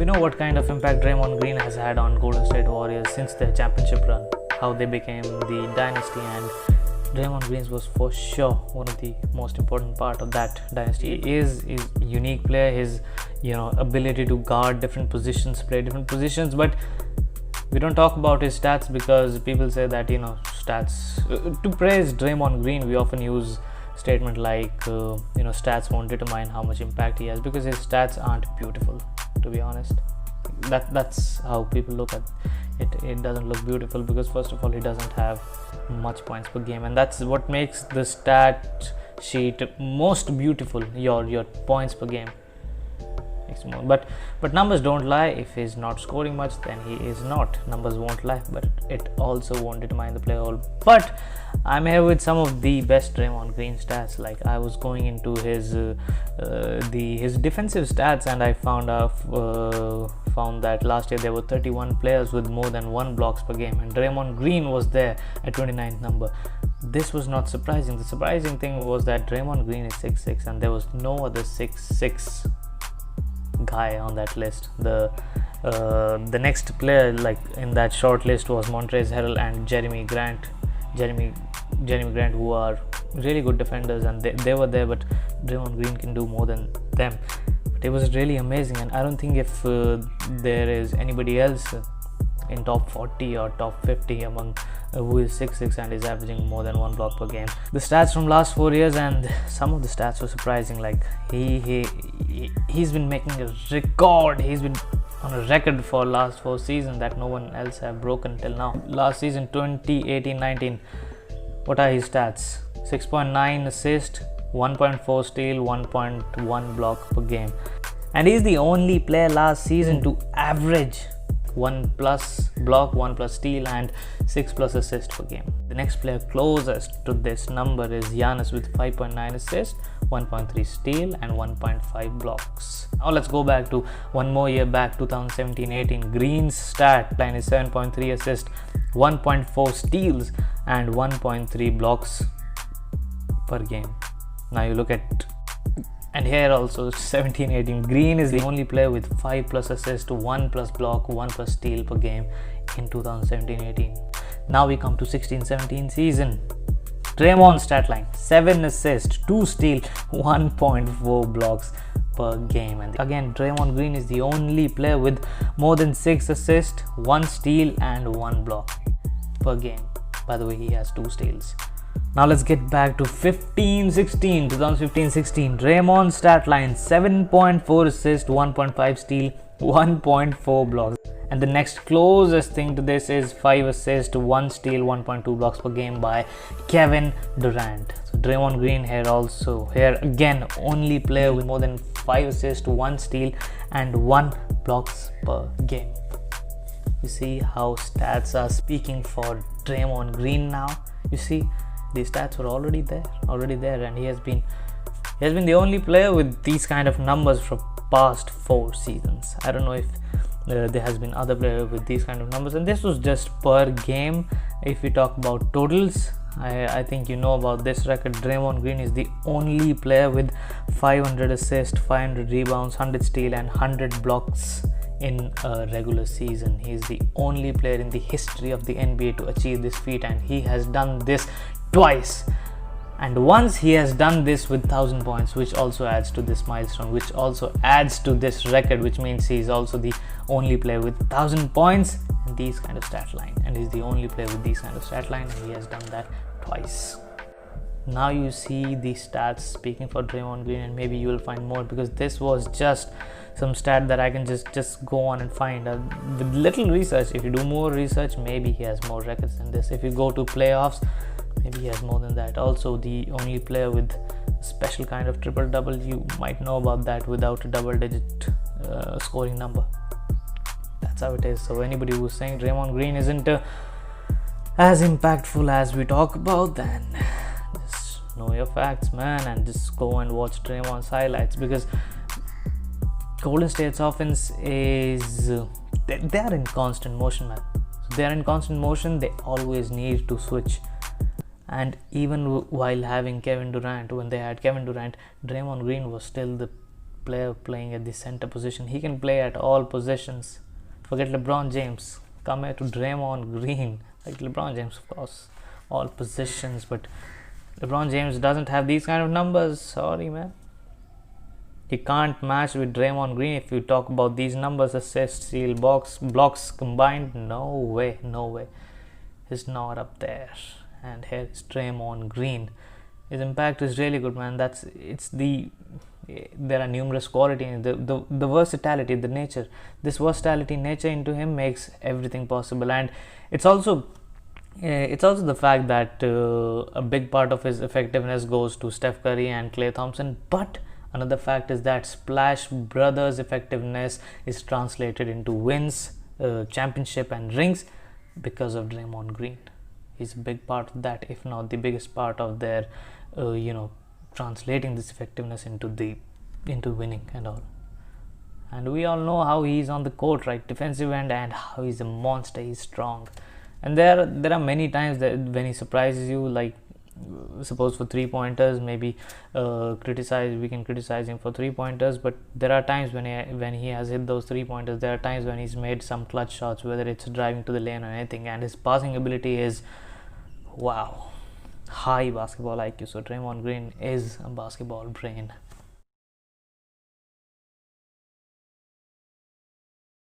We know what kind of impact Draymond Green has had on Golden State Warriors since their championship run, how they became the dynasty, and Draymond Green was for sure one of the most important part of that dynasty. He is a unique player, his ability to guard different positions, play different positions, but we don't talk about his stats because people say that stats to praise Draymond Green we often use statement like stats won't determine how much impact he has, because his stats aren't beautiful, to be honest. That's how people look at it. It doesn't look beautiful because first of all he doesn't have much points per game, and that's what makes the stat sheet most beautiful, your points per game. But numbers don't lie. If he's not scoring much, then he is not. Numbers won't lie, but it also won't determine the player role. But I'm here with some of the best Draymond Green stats. Like, I was going into his defensive stats, and I found that last year there were 31 players with more than 1 blocks per game, and Draymond Green was there at 29th number. This was not surprising. The surprising thing was that Draymond Green is 6'6", and there was no other 6'6" guy on that list. The next player like in that short list was Montrezl Harrell and Jeremy Grant, who are really good defenders, and they were there, but Draymond Green can do more than them. But it was really amazing, and I don't think if there is anybody else in top 40 or top 50 among who is 6'6" and is averaging more than 1 block per game. The stats from last 4 years, and some of the stats were surprising. Like he's been making a record. He's been on a record for last 4 seasons that no one else have broken till now. Last season 2018-19, what are his stats? 6.9 assist, 1.4 steal, 1.1 block per game, and he's the only player last season to average 1+ block, 1+ steal, and 6+ assist per game. The next player closest to this number is Giannis with 5.9 assists, 1.3 steal, and 1.5 blocks. Now let's go back to one more year back, 2017-18. Green's stat line is 7.3 assists, 1.4 steals, and 1.3 blocks per game. Now you look at, and here also 17-18, Green is the only player with 5+ assists, 1+ block, 1+ steal per game in 2017-18. Now we come to 16-17 season. Draymond's stat line, 7 assists, 2 steal, 1.4 blocks per game. And again, Draymond Green is the only player with more than 6 assists, 1 steal, and 1 block per game. By the way, he has 2 steals. Now let's get back to 2015-16. Draymond's stat line, 7.4 assists, 1.5 steal, 1.4 blocks. And the next closest thing to this is 5 assists, 1 steal, 1.2 blocks per game by Kevin Durant. So Draymond Green here again only player with more than 5 assists, 1 steal, and 1 blocks per game. You see how stats are speaking for Draymond Green now. You see, these stats were already there, and he has been the only player with these kind of numbers for past 4 seasons. I don't know if there has been other players with these kind of numbers, and this was just per game. If we talk about totals, I think you know about this record. Draymond Green is the only player with 500 assists, 500 rebounds, 100 steal, and 100 blocks in a regular season. He is the only player in the history of the NBA to achieve this feat, and he has done this twice. And once he has done this with 1,000 points, which also adds to this milestone, which also adds to this record, which means he is also the only player with 1,000 points and these kind of stat line, and he's the only player with these kind of stat line, and he has done that twice. Now you see the stats speaking for Draymond Green, and maybe you will find more, because this was just some stat that I can just go on and find. With little research, if you do more research, maybe he has more records than this. If you go to playoffs, maybe he has more than that. Also, the only player with a special kind of triple-double, you might know about that, without a double-digit scoring number. That's how it is. So anybody who's saying Draymond Green isn't as impactful as we talk about, then just know your facts, man, and just go and watch Draymond's highlights, because Golden State's offense is they are in constant motion, man. So they are in constant motion. They always need to switch. And even while having Kevin Durant, when they had Kevin Durant, Draymond Green was still the player playing at the center position. He can play at all positions. Forget LeBron James. Come here to Draymond Green. Like LeBron James, of course, all positions, but LeBron James doesn't have these kind of numbers. Sorry, man. He can't match with Draymond Green if you talk about these numbers: assists, steal, blocks combined. No way, no way. He's not up there. And here is Draymond Green. His impact is really good, man. There are numerous qualities. The versatility, the nature. This versatility, nature into him makes everything possible. And it's also the fact that a big part of his effectiveness goes to Steph Curry and Klay Thompson. But another fact is that Splash Brothers' effectiveness is translated into wins, championship, and rings because of Draymond Green. He's a big part of that, if not the biggest part of their, translating this effectiveness into winning and all. And we all know how he's on the court, right? Defensive end, and how he's a monster. He's strong. And there are many times that when he surprises you, like suppose for 3-pointers, maybe we can criticize him for 3-pointers, but there are times when he has hit those 3-pointers. There are times when he's made some clutch shots, whether it's driving to the lane or anything, and his passing ability is wow, high basketball IQ. So Draymond Green is a basketball brain.